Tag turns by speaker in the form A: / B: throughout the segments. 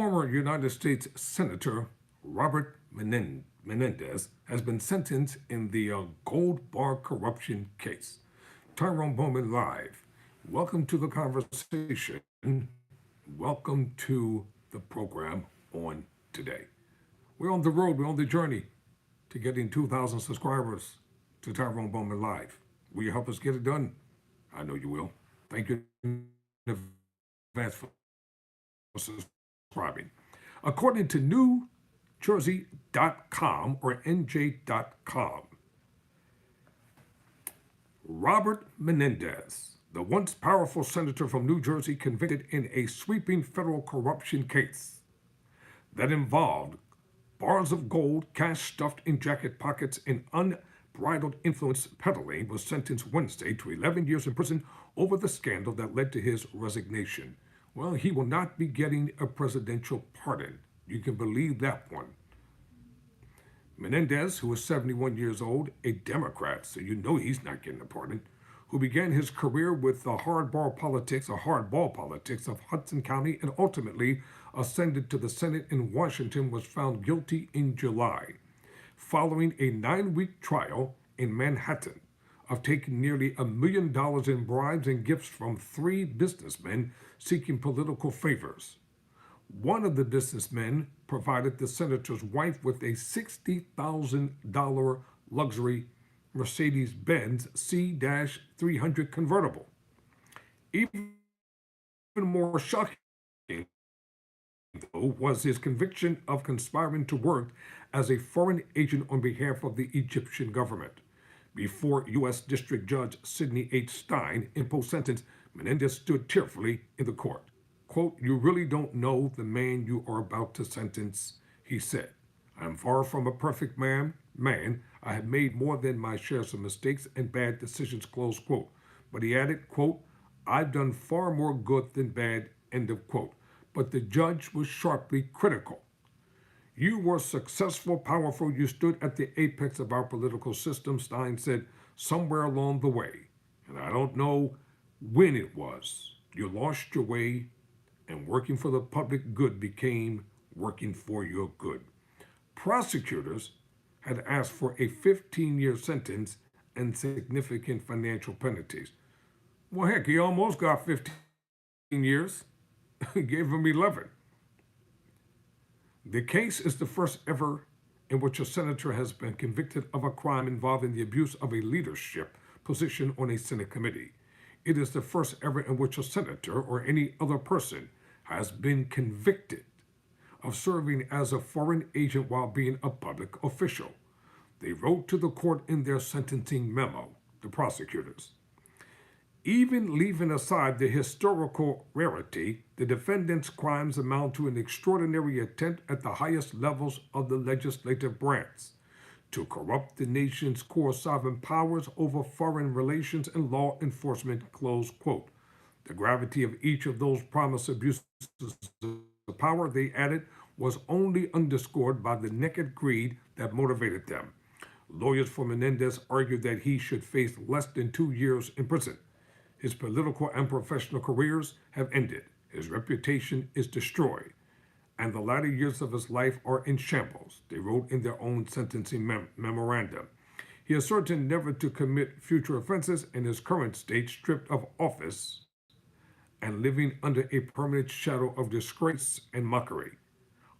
A: Former United States Senator Robert Menendez has been sentenced in the gold bar corruption case. Tyrone Bowman live. Welcome to the conversation. Welcome to the program on today. We're on the road, we're on the journey to getting 2,000 subscribers to Tyrone Bowman live. Will you help us get it done? I know you will. Thank you in advance for subscribing. According to NewJersey.com or NJ.com, Robert Menendez, the once powerful senator from New Jersey, convicted in a sweeping federal corruption case that involved bars of gold, cash stuffed in jacket pockets, and unbridled influence peddling, was sentenced Wednesday to 11 years in prison over the scandal that led to his resignation. Well, he will not be getting a presidential pardon. You can believe that one. Menendez, who is 71 years old, a Democrat, so you know he's not getting a pardon, who began his career with the hardball politics of Hudson County and ultimately ascended to the Senate in Washington, was found guilty in July, following a 9-week trial in Manhattan of taking nearly $1 million in bribes and gifts from 3 businessmen seeking political favors. One of the businessmen provided the senator's wife with a $60,000 luxury Mercedes-Benz C-300 convertible. Even more shocking, though, was his conviction of conspiring to work as a foreign agent on behalf of the Egyptian government. Before U.S. District Judge Sidney H. Stein imposed sentence, Menendez stood tearfully in the court. Quote, "You really don't know the man you are about to sentence," he said. "I am far from a perfect man. I have made more than my shares of mistakes and bad decisions," close quote. But he added, quote, "I've done far more good than bad," end of quote. But the judge was sharply critical. "You were successful, powerful. You stood at the apex of our political system," Stein said, "somewhere along the way. And I don't know when it was. You lost your way, and working for the public good became working for your good." Prosecutors had asked for a 15-year sentence and significant financial penalties. Well, heck, he almost got 15 years. Gave him 11. The case is the first ever in which a senator has been convicted of a crime involving the abuse of a leadership position on a Senate committee. It is the first ever in which a senator or any other person has been convicted of serving as a foreign agent while being a public official. They wrote to the court in their sentencing memo, the prosecutors. Even leaving aside the historical rarity, the defendant's crimes amount to an extraordinary attempt at the highest levels of the legislative branch to corrupt the nation's core sovereign powers over foreign relations and law enforcement, close quote. The gravity of each of those promised abuses of power, they added, was only underscored by the naked greed that motivated them. Lawyers for Menendez argued that he should face less than 2 years in prison. His political and professional careers have ended. His reputation is destroyed, and the latter years of his life are in shambles, they wrote in their own sentencing memorandum. He is certain never to commit future offenses in his current state, stripped of office and living under a permanent shadow of disgrace and mockery,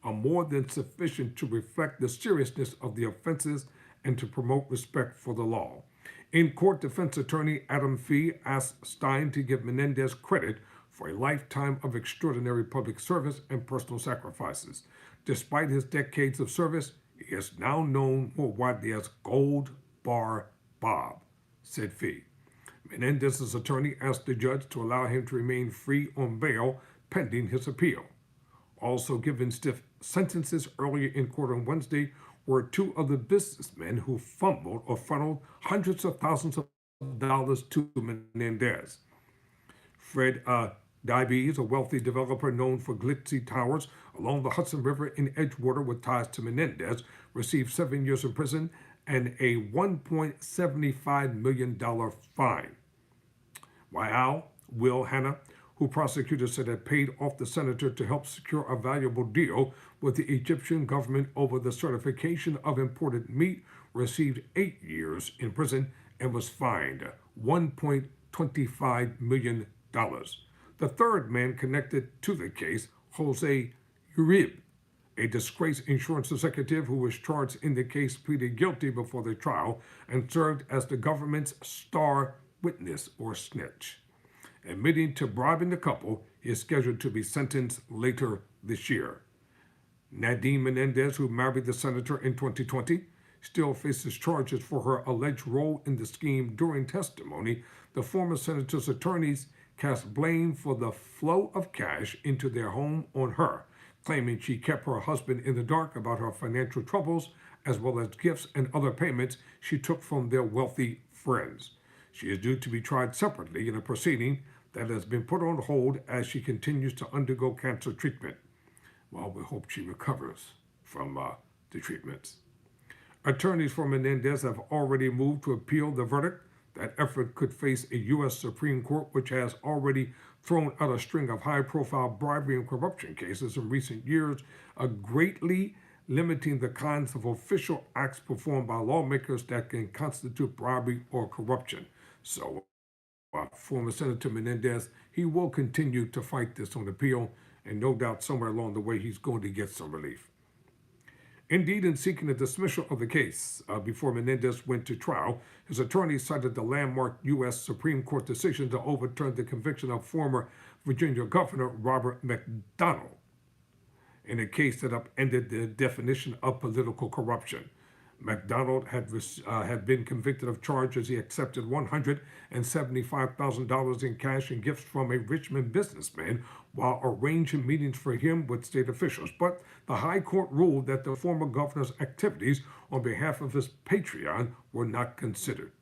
A: are more than sufficient to reflect the seriousness of the offenses and to promote respect for the law. In court, defense attorney Adam Fee asked Stein to give Menendez credit for a lifetime of extraordinary public service and personal sacrifices. Despite his decades of service, he is now known more widely as Gold Bar Bob, said Fee. Menendez's attorney asked the judge to allow him to remain free on bail pending his appeal. Also given stiff sentences earlier in court on Wednesday were 2 other businessmen who funneled hundreds of thousands of dollars to Menendez. Fred Dybes, a wealthy developer known for glitzy towers along the Hudson River in Edgewater with ties to Menendez, received 7 years in prison and a $1.75 million fine. While Will Hanna, who prosecutors said had paid off the senator to help secure a valuable deal with the Egyptian government over the certification of imported meat, received 8 years in prison and was fined $1.25 million. The third man connected to the case, Jose Uribe, a disgraced insurance executive who was charged in the case, pleaded guilty before the trial and served as the government's star witness or snitch. Admitting to bribing the couple, he is scheduled to be sentenced later this year. Nadine Mendez, who married the senator in 2020, still faces charges for her alleged role in the scheme. During testimony, the former senator's attorneys cast blame for the flow of cash into their home on her, claiming she kept her husband in the dark about her financial troubles, as well as gifts and other payments she took from their wealthy friends. She is due to be tried separately in a proceeding that has been put on hold as she continues to undergo cancer treatment. Well, we hope she recovers from the treatments. Attorneys for Mendez have already moved to appeal the verdict. That effort could face a U.S. Supreme Court, which has already thrown out a string of high-profile bribery and corruption cases in recent years, greatly limiting the kinds of official acts performed by lawmakers that can constitute bribery or corruption. So, former Senator Mendez, he will continue to fight this on appeal, and no doubt somewhere along the way he's going to get some relief. Indeed, in seeking a dismissal of the case before Mendez went to trial, his attorney cited the landmark U.S. Supreme Court decision to overturn the conviction of former Virginia Governor Robert McDonnell in a case that upended the definition of political corruption. McDonald had been convicted of charges he accepted $175,000 in cash and gifts from a Richmond businessman while arranging meetings for him with state officials. But the High Court ruled that the former governor's activities on behalf of his Patreon were not considered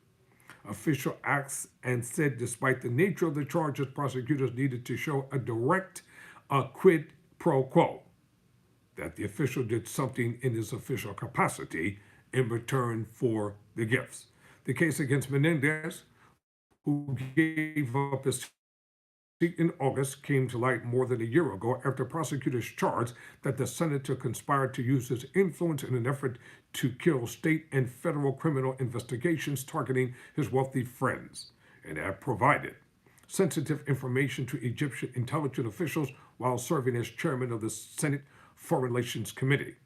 A: official acts, and said despite the nature of the charges, prosecutors needed to show a direct quid pro quo, that the official did something in his official capacity in return for the gifts. The case against Mendez, who gave up his seat in August, came to light more than a year ago after prosecutors charged that the senator conspired to use his influence in an effort to kill state and federal criminal investigations targeting his wealthy friends, and had provided sensitive information to Egyptian intelligence officials while serving as chairman of the Senate Foreign Relations Committee.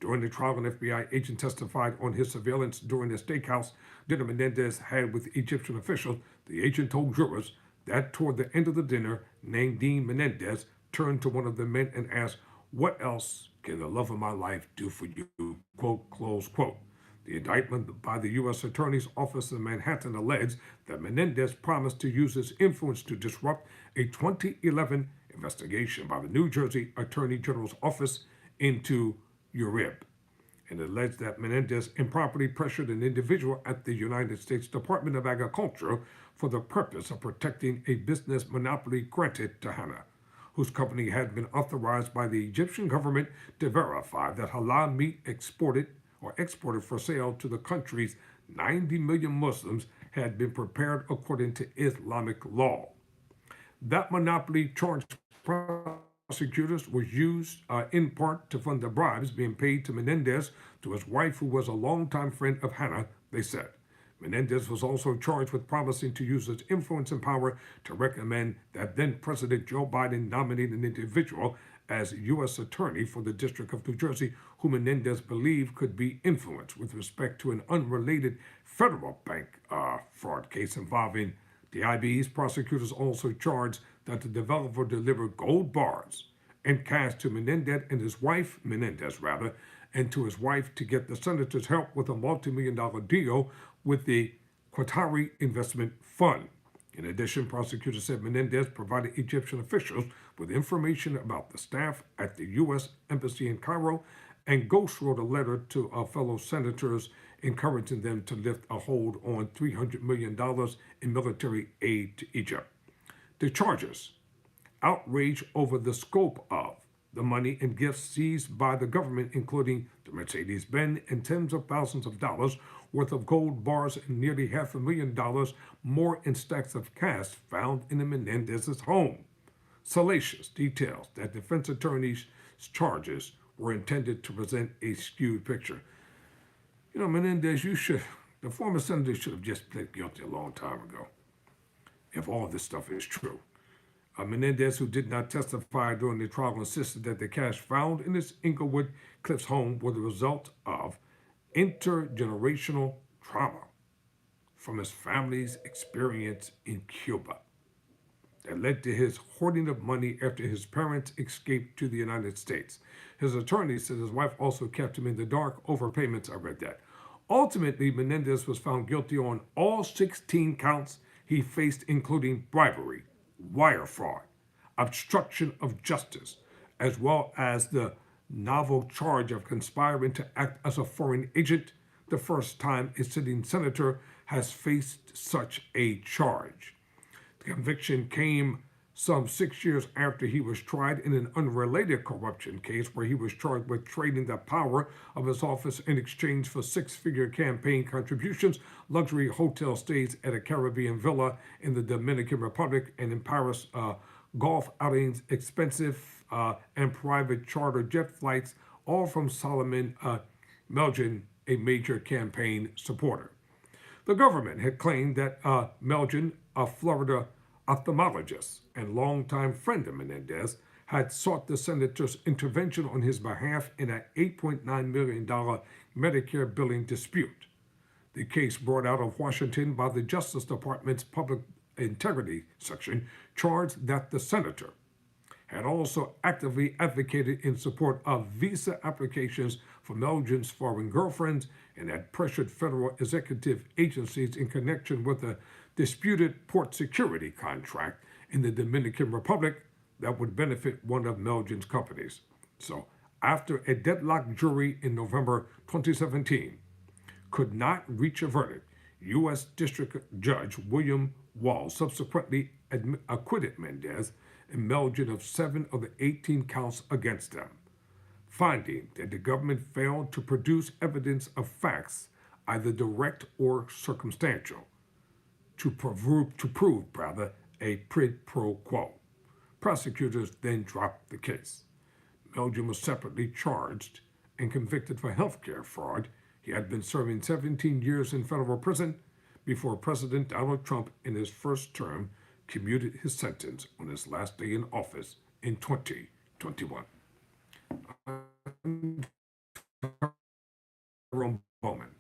A: During the trial, an FBI agent testified on his surveillance during a steakhouse dinner Mendez had with Egyptian officials. The agent told jurors that toward the end of the dinner, Nadine Mendez turned to one of the men and asked, "What else can the love of my life do for you?" Quote, close quote. The indictment by the U.S. Attorney's Office in Manhattan alleged that Mendez promised to use his influence to disrupt a 2011 investigation by the New Jersey Attorney General's office into Uribe, and alleged that Mendez improperly pressured an individual at the United States Department of Agriculture for the purpose of protecting a business monopoly granted to Hannah, whose company had been authorized by the Egyptian government to verify that halal meat exported for sale to the country's 90 million Muslims had been prepared according to Islamic law. That monopoly charged prosecutors was used in part to fund the bribes being paid to Mendez to his wife, who was a longtime friend of Hannah, they said. Mendez was also charged with promising to use his influence and power to recommend that then-President Joe Biden nominate an individual as U.S. Attorney for the District of New Jersey, whom Mendez believed could be influenced with respect to an unrelated federal bank fraud case involving the IBEs. Prosecutors also charged that the developer delivered gold bars and cash to Mendez and to his wife to get the senator's help with a multi-million-dollar deal with the Qatari Investment Fund. In addition, prosecutors said Mendez provided Egyptian officials with information about the staff at the U.S. Embassy in Cairo and ghost wrote a letter to fellow senators encouraging them to lift a hold on $300 million in military aid to Egypt. The charges: outrage over the scope of the money and gifts seized by the government, including the Mercedes-Benz and tens of thousands of dollars worth of gold bars and nearly $500,000 more in stacks of cash found in the Mendez's home. salacious details that defense attorneys' charges were intended to present a skewed picture. You know, Menendez, the former senator should have just pled guilty a long time ago, if all this stuff is true. Menendez, who did not testify during the trial, insisted that the cash found in his Inglewood Cliffs home were the result of intergenerational trauma from his family's experience in Cuba that led to his hoarding of money after his parents escaped to the United States. His attorney said his wife also kept him in the dark over payments. I read that. Ultimately, Menendez was found guilty on all 16 counts he faced, including bribery, wire fraud, obstruction of justice, as well as the novel charge of conspiring to act as a foreign agent, the first time a sitting senator has faced such a charge. The conviction came some 6 years after he was tried in an unrelated corruption case where he was charged with trading the power of his office in exchange for six-figure campaign contributions, luxury hotel stays at a Caribbean villa in the Dominican Republic, and in Paris, golf outings, expensive and private charter jet flights, all from Solomon Melgen, a major campaign supporter. The government had claimed that Melgen, a Florida ophthalmologist and longtime friend of Menendez, had sought the senator's intervention on his behalf in an $8.9 million Medicare billing dispute. The case brought out of Washington by the Justice Department's Public Integrity Section charged that the senator had also actively advocated in support of visa applications for Melgen's foreign girlfriends and had pressured federal executive agencies in connection with a disputed port security contract in the Dominican Republic that would benefit one of Melgen's companies. So, after a deadlocked jury in November 2017 could not reach a verdict, U.S. District Judge William Wall subsequently acquitted Mendez and Melgen of 7 of the 18 counts against them, finding that the government failed to produce evidence of facts, either direct or circumstantial, to prove a quid pro quo. Prosecutors then dropped the case. Melgen was separately charged and convicted for healthcare fraud. He had been serving 17 years in federal prison before President Donald Trump, in his first term, commuted his sentence on his last day in office in 2021. Bowman.